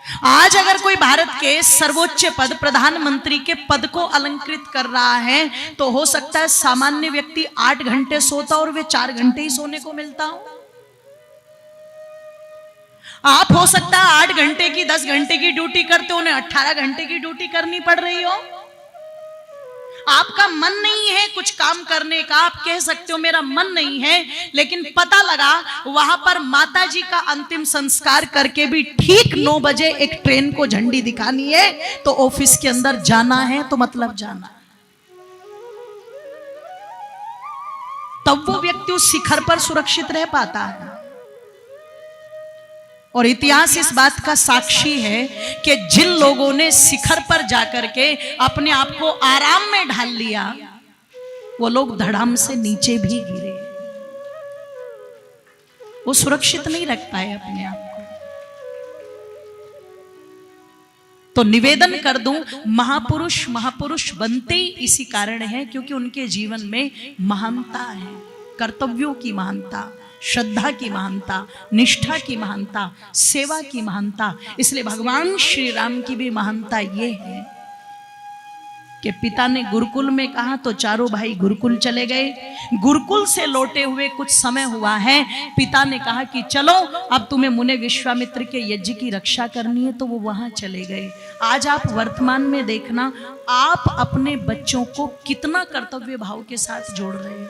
आज अगर कोई भारत के सर्वोच्च पद प्रधानमंत्री के पद को अलंकृत कर रहा है तो हो सकता है सामान्य व्यक्ति 8 घंटे सोता और वे 4 घंटे ही सोने को मिलता हो। आप हो सकता है 8 घंटे की 10 घंटे की ड्यूटी करते हो, उन्हें 18 घंटे की ड्यूटी करनी पड़ रही हो। आपका मन नहीं है कुछ काम करने का, आप कह सकते हो मेरा मन नहीं है, लेकिन पता लगा वहां पर माताजी का अंतिम संस्कार करके भी ठीक 9 बजे एक ट्रेन को झंडी दिखानी है तो ऑफिस के अंदर जाना है, तो मतलब जाना है। तब वो व्यक्ति उस शिखर पर सुरक्षित रह पाता है। और इतिहास इस बात का साक्षी है कि जिन लोगों ने शिखर पर जाकर के अपने आप को आराम में ढाल लिया वो लोग धड़ाम से नीचे भी गिरे, वो सुरक्षित नहीं रख पाए अपने आप को। तो निवेदन कर दूं, महापुरुष महापुरुष बनते ही इसी कारण है क्योंकि उनके जीवन में महानता है, कर्तव्यों की महानता, श्रद्धा की महानता, निष्ठा की महानता, सेवा की महानता। इसलिए भगवान श्री राम की भी महानता ये है कि पिता ने गुरुकुल में कहा तो चारों भाई गुरुकुल चले गए। गुरुकुल से लौटे हुए कुछ समय हुआ है, पिता ने कहा कि चलो अब तुम्हें मुनि विश्वामित्र के यज्ञ की रक्षा करनी है, तो वो वहां चले गए। आज आप वर्तमान में देखना, आप अपने बच्चों को कितना कर्तव्य भाव के साथ जोड़ रहे हैं,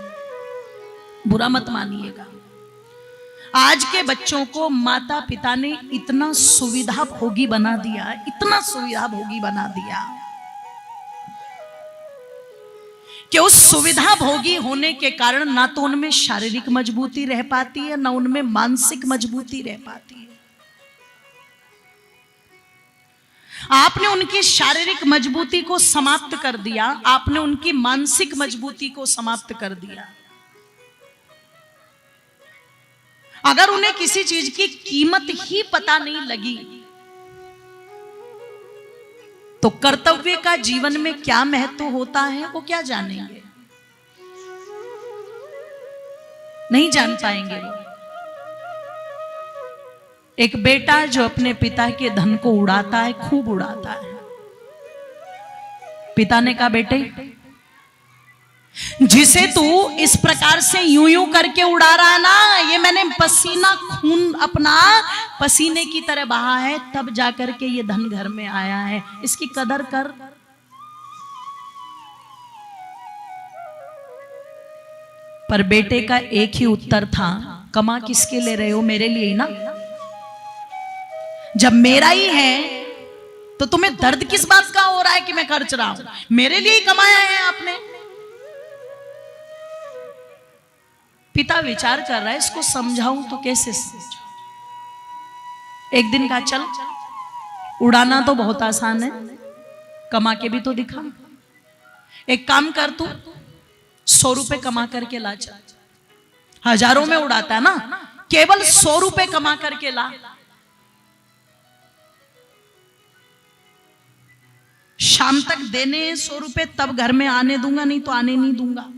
बुरा मत मानिएगा। आज के बच्चों को माता पिता ने इतना सुविधा भोगी बना दिया, इतना सुविधा भोगी बना दिया कि उस सुविधा भोगी होने के कारण ना तो उनमें शारीरिक मजबूती रह पाती है, ना उनमें मानसिक मजबूती रह पाती है। आपने उनकी शारीरिक मजबूती को समाप्त कर दिया, आपने उनकी मानसिक मजबूती को समाप्त कर दिया। अगर उन्हें किसी चीज की कीमत ही पता नहीं लगी तो कर्तव्य का जीवन में क्या महत्व होता है वो क्या जानेंगे, नहीं जान पाएंगे वो। एक बेटा जो अपने पिता के धन को उड़ाता है, खूब उड़ाता है, पिता ने कहा बेटे जिसे तू इस प्रकार से यूं यूं करके उड़ा रहा है ना, ये मैंने पसीना खून अपना पसीने की तरह बहा है, तब जाकर के ये धन घर में आया है, इसकी कदर कर। पर बेटे का एक ही उत्तर था, कमा किसके ले रहे हो, मेरे लिए ही ना। जब मेरा ही है तो तुम्हें दर्द किस बात का हो रहा है कि मैं खर्च रहा हूं, मेरे लिए ही कमाया है आपने। पिता विचार कर रहा है इसको समझाऊं तो कैसे समझाऊं। एक दिन कहा चल उड़ाना तो बहुत आसान है, कमा के भी तो दिखा। एक काम कर तू 100 रुपए कमा करके ला, चल हजारों में उड़ाता है ना, केवल 100 रुपए कमा करके ला। शाम तक देने 100 रुपए, तब घर में आने दूंगा, नहीं तो आने नहीं दूंगा।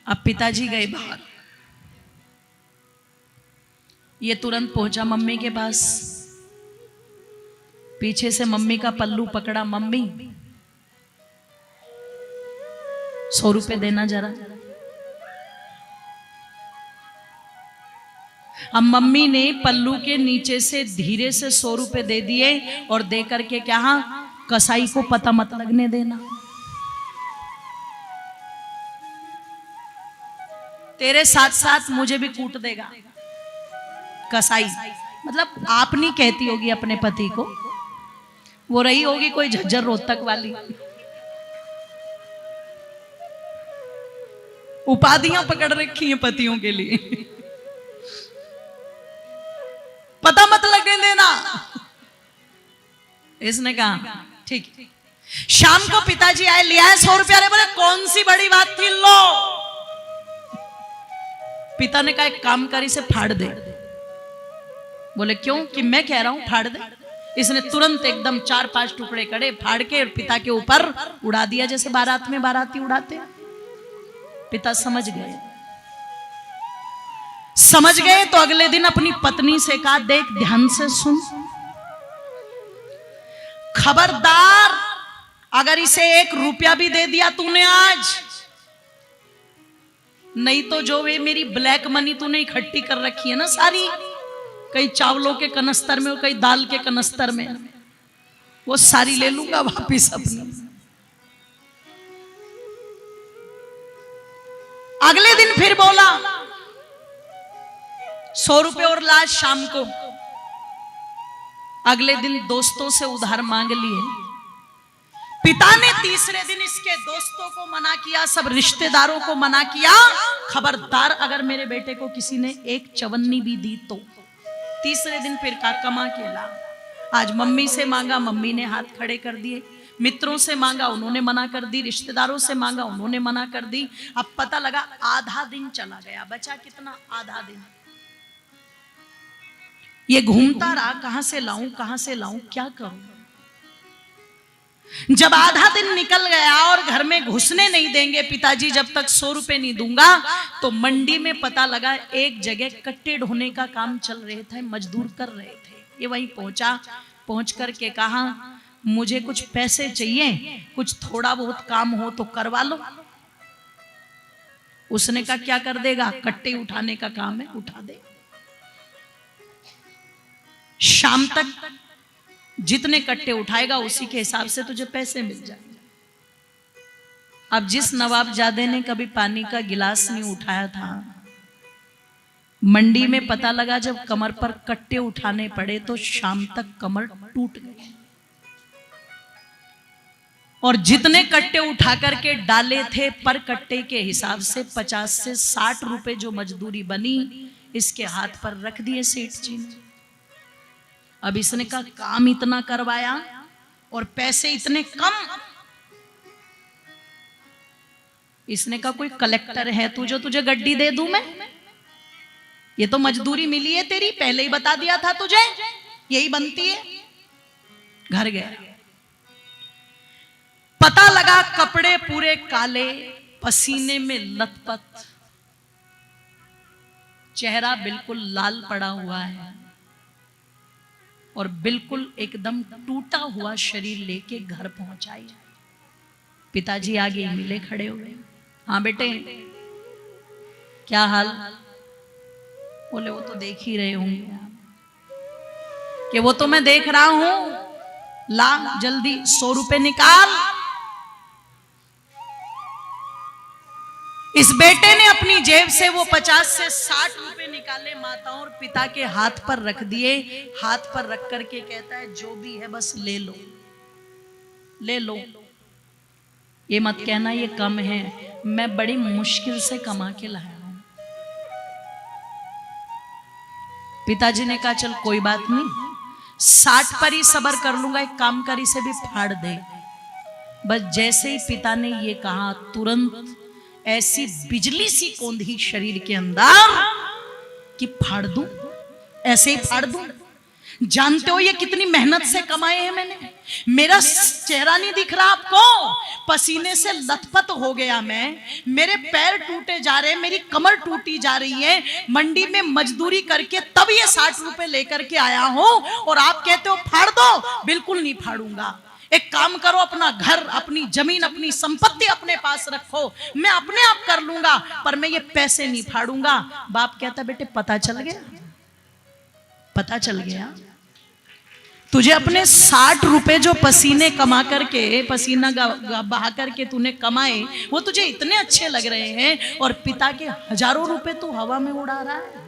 अब पिताजी गए बाहर, ये तुरंत पहुंचा मम्मी के पास, पीछे से मम्मी का पल्लू पकड़ा, मम्मी 100 रुपए देना जरा। अब मम्मी ने पल्लू के नीचे से धीरे से 100 रुपए दे दिए और दे करके क्या, कसाई को पता मत लगने देना, तेरे साथ साथ मुझे भी कूट देगा कसाई। मतलब आप नहीं कहती होगी अपने पति को, वो रही होगी कोई झज्जर रोहतक वाली, उपाधियां पकड़ रखी हैं पतियों के लिए, पता मत लगने देना। इसने कहा ठीक। शाम को पिताजी आए, लिया है 100 रुपया, बोले कौन सी बड़ी बात थी, लो। पिता ने कहा एक काम कर, इसे फाड़ दे। बोले क्यों, कि मैं कह रहा हूं फाड़ दे। इसने तुरंत एकदम 4-5 टुकड़े करे, फाड़ के और पिता के ऊपर उड़ा दिया, जैसे बारात में बाराती उड़ाते। पिता समझ गए। समझ गए तो अगले दिन अपनी पत्नी से कहा, देख ध्यान से सुन, खबरदार अगर इसे 1 रुपया भी दे दिया तूने आज, नहीं तो जो वे मेरी ब्लैक मनी तूने इकट्ठी कर रखी है ना सारी, कई चावलों के कनस्तर में और कई दाल के कनस्तर में, वो सारी ले लूंगा वापिस अपनी। अगले दिन फिर बोला 100 रुपए और ला शाम को। अगले दिन दोस्तों से उधार मांग लिए। पिता ने तीसरे दिन इसके दोस्तों को मना किया, सब रिश्तेदारों को मना किया, खबरदार अगर मेरे बेटे को किसी ने 1 चवन्नी भी दी तो। तीसरे दिन फिर का कमा के ला। आज मम्मी से मांगा, मम्मी ने हाथ खड़े कर दिए, मित्रों से मांगा, उन्होंने मना कर दी, रिश्तेदारों से मांगा, उन्होंने मना कर दी। अब पता लगा आधा दिन चला गया, बचा कितना, आधा दिन। ये घूमता रहा, कहां से लाऊं कहां से लाऊं, क्या करूं। जब आधा दिन निकल गया और घर में घुसने नहीं देंगे पिताजी जब तक 100 रुपए नहीं दूंगा, तो मंडी में पता लगा एक जगह कट्टे ढोने का काम चल रहे थे, मजदूर कर रहे थे। ये वहीं पहुंचा, पहुंच करके कहा मुझे कुछ पैसे चाहिए, कुछ थोड़ा बहुत काम हो तो करवा लो। उसने कहा क्या कर देगा, कट्टे उठाने का काम है, उठा दे। शाम तक जितने कट्टे उठाएगा उसी के हिसाब से तुझे पैसे मिल जाएंगे। अब जिस नवाबजादे ने कभी पानी का गिलास नहीं उठाया था, मंडी में पता लगा जब कमर पर कट्टे उठाने पड़े तो शाम तक कमर टूट गई। और जितने कट्टे उठा करके डाले थे पर कट्टे के हिसाब से 50 से 60 रुपए जो मजदूरी बनी, इसके हाथ पर रख दिए सेठ जी ने। अब इसने कहा काम इतना करवाया और पैसे इतने कम। इसने कहा कोई कलेक्टर है तू जो तुझे गड्डी दे दूं मैं? ये तो मजदूरी मिली है तेरी, पहले ही बता दिया था तुझे, यही बनती है। घर गया, पता लगा कपड़े पूरे काले, पसीने में लथपथ, चेहरा बिल्कुल लाल पड़ा हुआ है और बिल्कुल एकदम टूटा हुआ शरीर लेके घर पहुंचाई। पिताजी आगे मिले, खड़े हुए, हाँ बेटे क्या हाल? बोले वो तो देख ही रहे होंगे कि वो तो मैं देख रहा हूं, ला जल्दी 100 रुपए निकाल। इस बेटे ने अपनी जेब से वो 50 से 60 रुपए निकाले, माताओं और पिता के हाथ पर रख दिए। हाथ पर रख करके कहता है जो भी है बस ले लो, ले लो, ये मत कहना ये कम है, मैं बड़ी मुश्किल से कमा के लाया हूं। पिताजी ने कहा चल कोई बात नहीं, 60 पर ही सबर कर लूंगा, एक काम कर इसे भी फाड़ दे। बस जैसे ही पिता ने ये कहा तुरंत ऐसी बिजली सी कौंधी शरीर के अंदर कि फाड़ दूं, ऐसे ही फाड़ दूं। जानते हो ये कितनी मेहनत से कमाए हैं मैंने? मेरा चेहरा नहीं दिख रहा आपको? पसीने से लथपथ हो गया मैं, मेरे पैर टूटे जा रहे हैं, मेरी कमर टूटी जा रही है, मंडी में मजदूरी करके तब ये 60 रुपए लेकर के आया हूं और आप कहते हो फाड़ दो। बिल्कुल नहीं फाड़ूंगा। एक काम करो, अपना घर, अपनी जमीन, अपनी संपत्ति अपने पास रखो, मैं अपने आप कर लूंगा, पर मैं ये पैसे नहीं फाड़ूंगा। बाप कहता बेटे पता चल गया, पता चल गया तुझे अपने 60 रुपए जो पसीने कमा करके, पसीना बहा करके तूने कमाए, वो तुझे इतने अच्छे लग रहे हैं और पिता के हजारों रुपए तू हवा में उड़ा रहा है।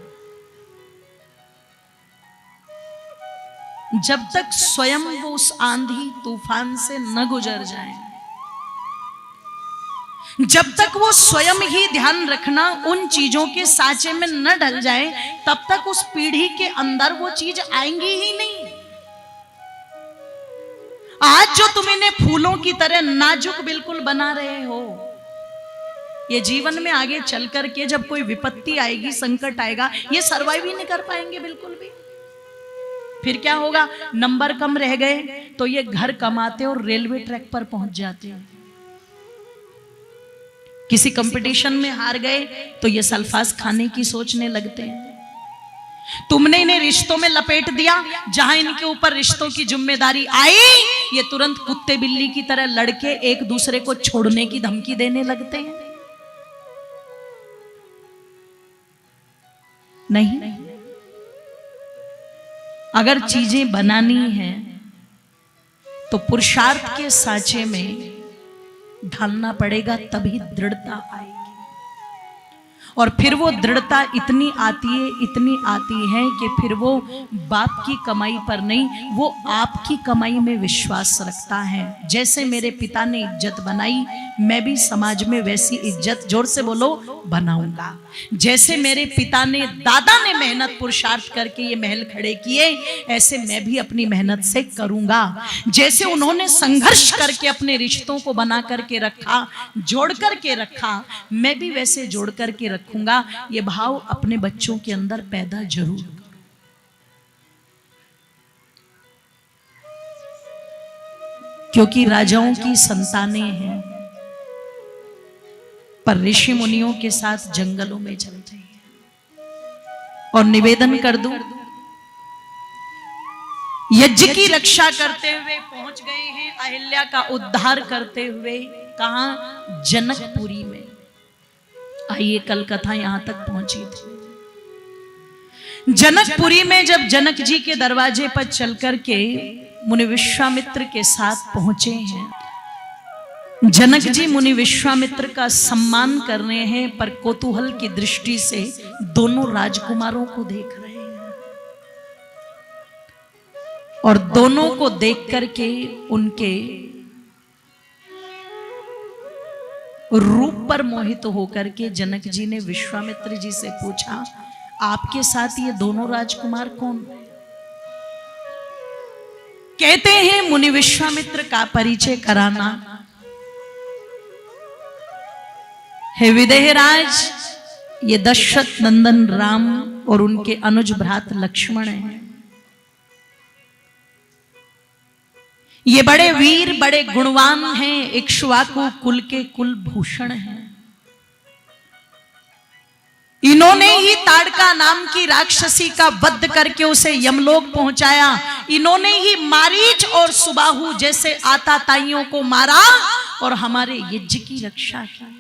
जब तक स्वयं वो उस आंधी तूफान से न गुजर जाए, जब तक वो स्वयं ही ध्यान रखना उन चीजों के साँचे में न ढल जाए, तब तक उस पीढ़ी के अंदर वो चीज आएंगी ही नहीं। आज जो तुम इन्हें फूलों की तरह नाजुक बिल्कुल बना रहे हो, ये जीवन में आगे चल करके जब कोई विपत्ति आएगी, संकट आएगा, ये सर्वाइव ही नहीं कर पाएंगे बिल्कुल भी। फिर क्या होगा? नंबर कम रह गए तो ये घर कमाते और रेलवे ट्रैक पर पहुंच जाते हैं। किसी कंपटीशन में हार गए तो ये सल्फास खाने की सोचने लगते हैं। तुमने इन्हें रिश्तों में लपेट दिया, जहां इनके ऊपर रिश्तों की जिम्मेदारी आई, ये तुरंत कुत्ते बिल्ली की तरह लड़के एक दूसरे को छोड़ने की धमकी देने लगते हैं। नहीं, अगर चीजें बनानी है तो पुरुषार्थ के सांचे में ढालना पड़ेगा, तभी दृढ़ता आएगी। और फिर वो दृढ़ता इतनी आती है कि फिर वो बाप की कमाई पर नहीं, वो आपकी कमाई में विश्वास रखता है। जैसे मेरे पिता ने इज्जत बनाई, मैं भी समाज में वैसी इज्जत, जोर से बोलो, बनाऊंगा। जैसे मेरे पिता ने, दादा ने मेहनत पुरुषार्थ करके ये महल खड़े किए, ऐसे मैं भी अपनी मेहनत से करूंगा। जैसे उन्होंने संघर्ष करके अपने रिश्तों को बना करके रखा, जोड़ करके रखा, मैं भी वैसे जोड़ करके रखूंगा। ये भाव अपने बच्चों के अंदर पैदा जरूर करो। क्योंकि राजाओं की संतानें हैं, पर ऋषि मुनियों के साथ जंगलों में चल रही है। और निवेदन कर दूं, यज्ञ की रक्षा करते हुए पहुंच गए हैं, अहिल्या का उद्धार करते हुए। कहां? जनकपुरी में। आइए, कल कथा यहां तक पहुंची थी। जनकपुरी में जब जनक जी के दरवाजे पर चल करके मुनि विश्वामित्र के साथ पहुंचे हैं, जनक जी मुनि विश्वामित्र का सम्मान कर रहे हैं, पर कौतूहल की दृष्टि से दोनों राजकुमारों को देख रहे हैं। और दोनों को देख करके उनके रूप पर मोहित होकर के जनक जी ने विश्वामित्र जी से पूछा, आपके साथ ये दोनों राजकुमार कौन? कहते हैं मुनि विश्वामित्र का परिचय कराना है। विदेहराज, ये दशरथ नंदन राम और उनके अनुज भ्रात लक्ष्मण हैं। ये बड़े वीर, बड़े गुणवान हैं, इक्ष्वाकु कुल के कुलभूषण हैं। इन्होंने ही ताड़का नाम की राक्षसी का वध करके उसे यमलोक पहुंचाया। इन्होंने ही मारीच और सुबाहु जैसे आताताइयों को मारा और हमारे यज्ञ की रक्षा की।